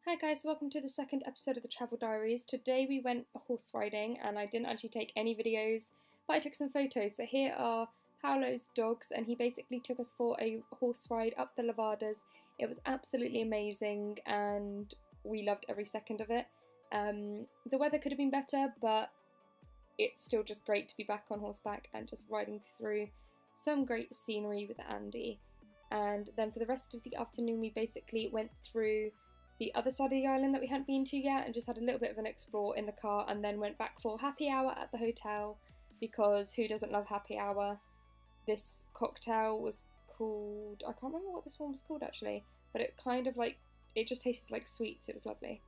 Hi guys, welcome to the second episode of the Travel Diaries. Today we went horse riding and I didn't actually take any videos, but I took some photos. So here are Paolo's dogs and he basically took us for a horse ride up the Levadas. It was absolutely amazing and we loved every second of it. The weather could have been better, but it's still just great to be back on horseback and just riding through some great scenery with Andy. And then for the rest of the afternoon we basically went through the other side of the island that we hadn't been to yet and just had a little bit of an explore in the car, and then went back for happy hour at the hotel because who doesn't love happy hour? This cocktail was called, I can't remember what this one was called actually, but it kind of like, it just tasted like sweets. It was lovely.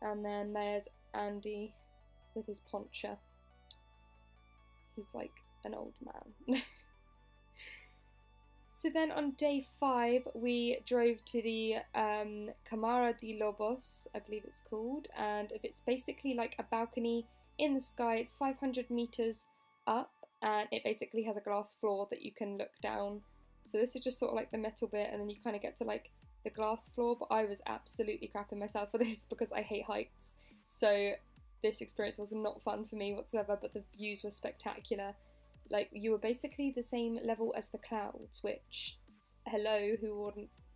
And then there's Andy with his poncho. He's like an old man. So then on day 5 we drove to the Camara de Lobos, I believe it's called, and it's basically like a balcony in the sky. It's 500 meters up and it basically has a glass floor that you can look down. So this is just sort of like the metal bit and then you kind of get to like the glass floor, but I was absolutely crapping myself for this because I hate heights. So this experience was not fun for me whatsoever, but the views were spectacular. Like, you were basically the same level as the clouds, which, hello, who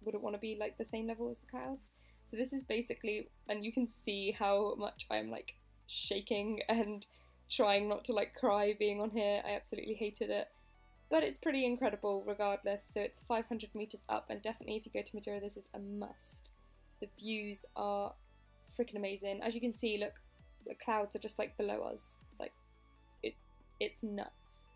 wouldn't want to be like the same level as the clouds? So this is basically, and you can see how much I'm like shaking and trying not to like cry being on here. I absolutely hated it, but it's pretty incredible regardless. So it's 500 meters up, and definitely if you go to Madeira, this is a must. The views are freaking amazing. As you can see, look, the clouds are just like below us. Like, it's nuts.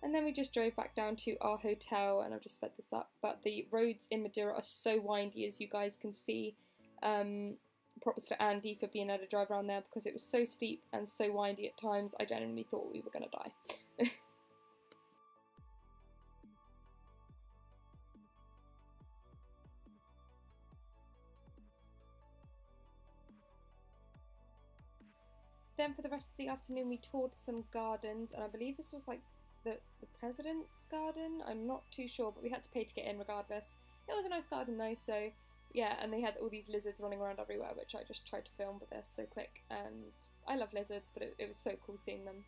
And then we just drove back down to our hotel, and I've just sped this up, but the roads in Madeira are so windy, as you guys can see. Props to Andy for being able to drive around there because it was so steep and so windy at times. I genuinely thought we were going to die. Then for the rest of the afternoon we toured some gardens, and I believe this was like the president's garden. I'm not too sure, but we had to pay to get in regardless. It was a nice garden though, so yeah, and they had all these lizards running around everywhere, which I just tried to film, but they're so quick, and I love lizards, but it was so cool seeing them.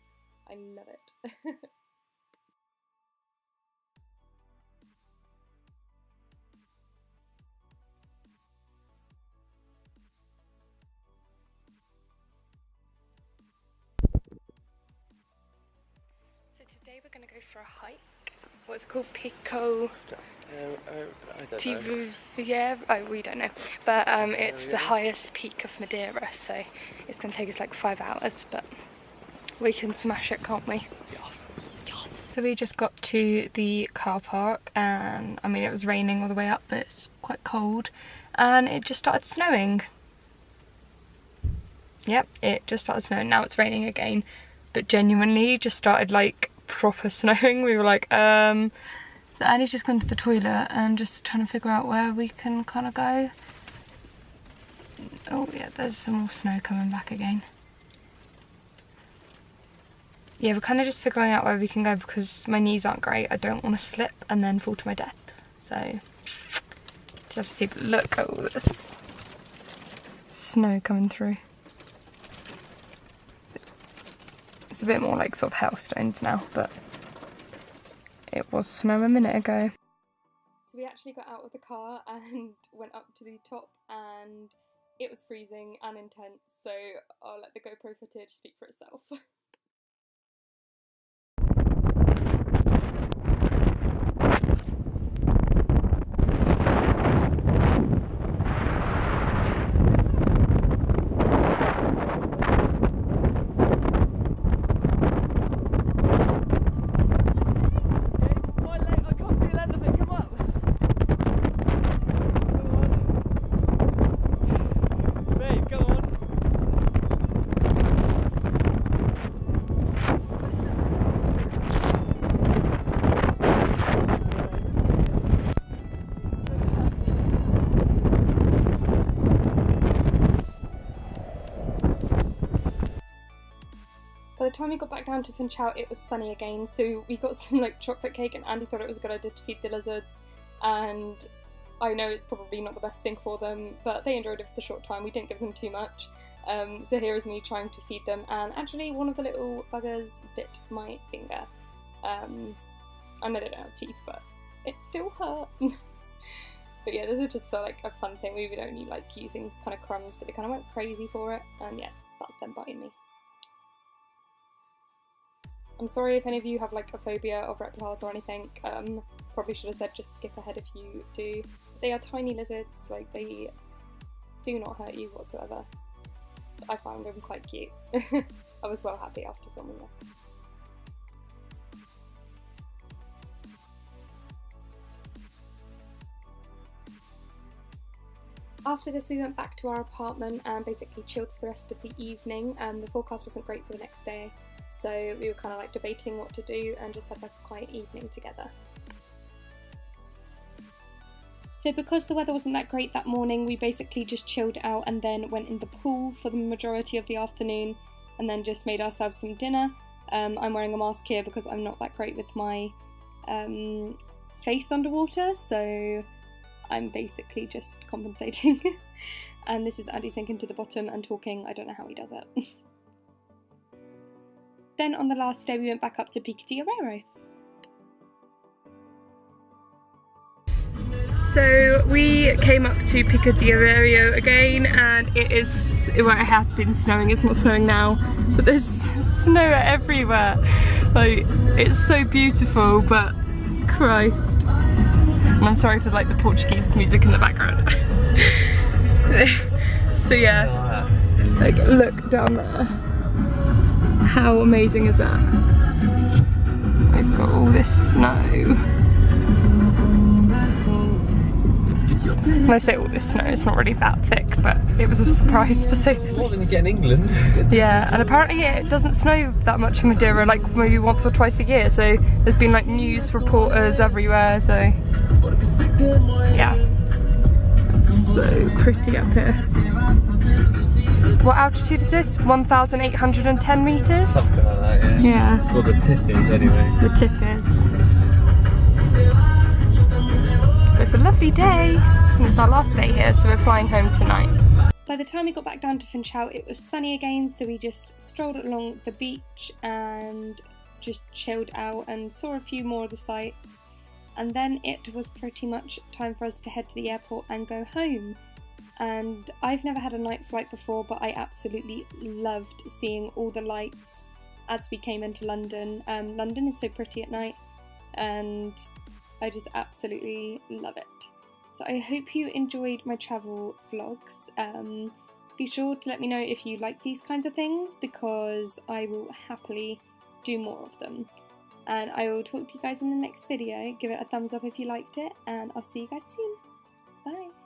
I love it. So today we're going to go for a hike. What's it called? Pico yeah, we don't know, but it's the highest peak of Madeira, so it's going to take us like 5 hours, but we can smash it, can't we? Yes. So we just got to the car park, and I mean it was raining all the way up, but it's quite cold, and it just started snowing. Yep, it just started snowing. Now it's raining again, but genuinely just started like proper snowing. We were like, so Annie's just gone to the toilet and just trying to figure out where we can kind of go. Oh yeah, there's some more snow coming back again. Yeah, we're kind of just figuring out where we can go because my knees aren't great. I don't want to slip and then fall to my death. So, just have to see. But look at all this snow coming through. It's a bit more like sort of hailstones now, but it was snow a minute ago. So we actually got out of the car and went up to the top, and it was freezing and intense, so I'll let the GoPro footage speak for itself. By the time we got back down to Funchal, it was sunny again, so we got some like chocolate cake, and Andy thought it was a good idea to feed the lizards, and I know it's probably not the best thing for them, but they enjoyed it for the short time. We didn't give them too much. So here is me trying to feed them, and actually one of the little buggers bit my finger. I know they don't have teeth, but it still hurt. But yeah, this is just like a fun thing. We would only like using kind of crumbs, but they kind of went crazy for it, and yeah, that's them biting me. I'm sorry if any of you have like a phobia of reptiles or anything. Probably should have said just skip ahead if you do. They are tiny lizards, like they do not hurt you whatsoever. I found them quite cute. I was well happy after filming this. After this we went back to our apartment and basically chilled for the rest of the evening. The forecast wasn't great for the next day, so we were kind of like debating what to do and just had like a quiet evening together. So because the weather wasn't that great that morning, we basically just chilled out and then went in the pool for the majority of the afternoon and then just made ourselves some dinner. I'm wearing a mask here because I'm not that great with my face underwater, so I'm basically just compensating. And this is Andy sinking to the bottom and talking. I don't know how he does it. Then on the last day we went back up to Pico de Arero. So we came up to Pico de Arero again, and it has been snowing. It's not snowing now, but there's snow everywhere. Like, it's so beautiful, but Christ. And I'm sorry for like the Portuguese music in the background. So yeah, like look down there. How amazing is that? We've got all this snow. When I say all this snow, it's not really that thick, but it was a surprise to see. More than you get in England. Yeah, and apparently it doesn't snow that much in Madeira, like maybe once or twice a year, so there's been like news reporters everywhere, so yeah. So pretty up here. What altitude is this? 1,810 meters? Something like that, yeah. Yeah. Well, the tip is anyway. The tip is. It's a lovely day, and it's our last day here, so we're flying home tonight. By the time we got back down to Funchal, it was sunny again, so we just strolled along the beach and just chilled out and saw a few more of the sights. And then it was pretty much time for us to head to the airport and go home. And I've never had a night flight before, but I absolutely loved seeing all the lights as we came into London. London is so pretty at night, and I just absolutely love it. So I hope you enjoyed my travel vlogs. Be sure to let me know if you like these kinds of things, because I will happily do more of them. And I will talk to you guys in the next video. Give it a thumbs up if you liked it, and I'll see you guys soon. Bye!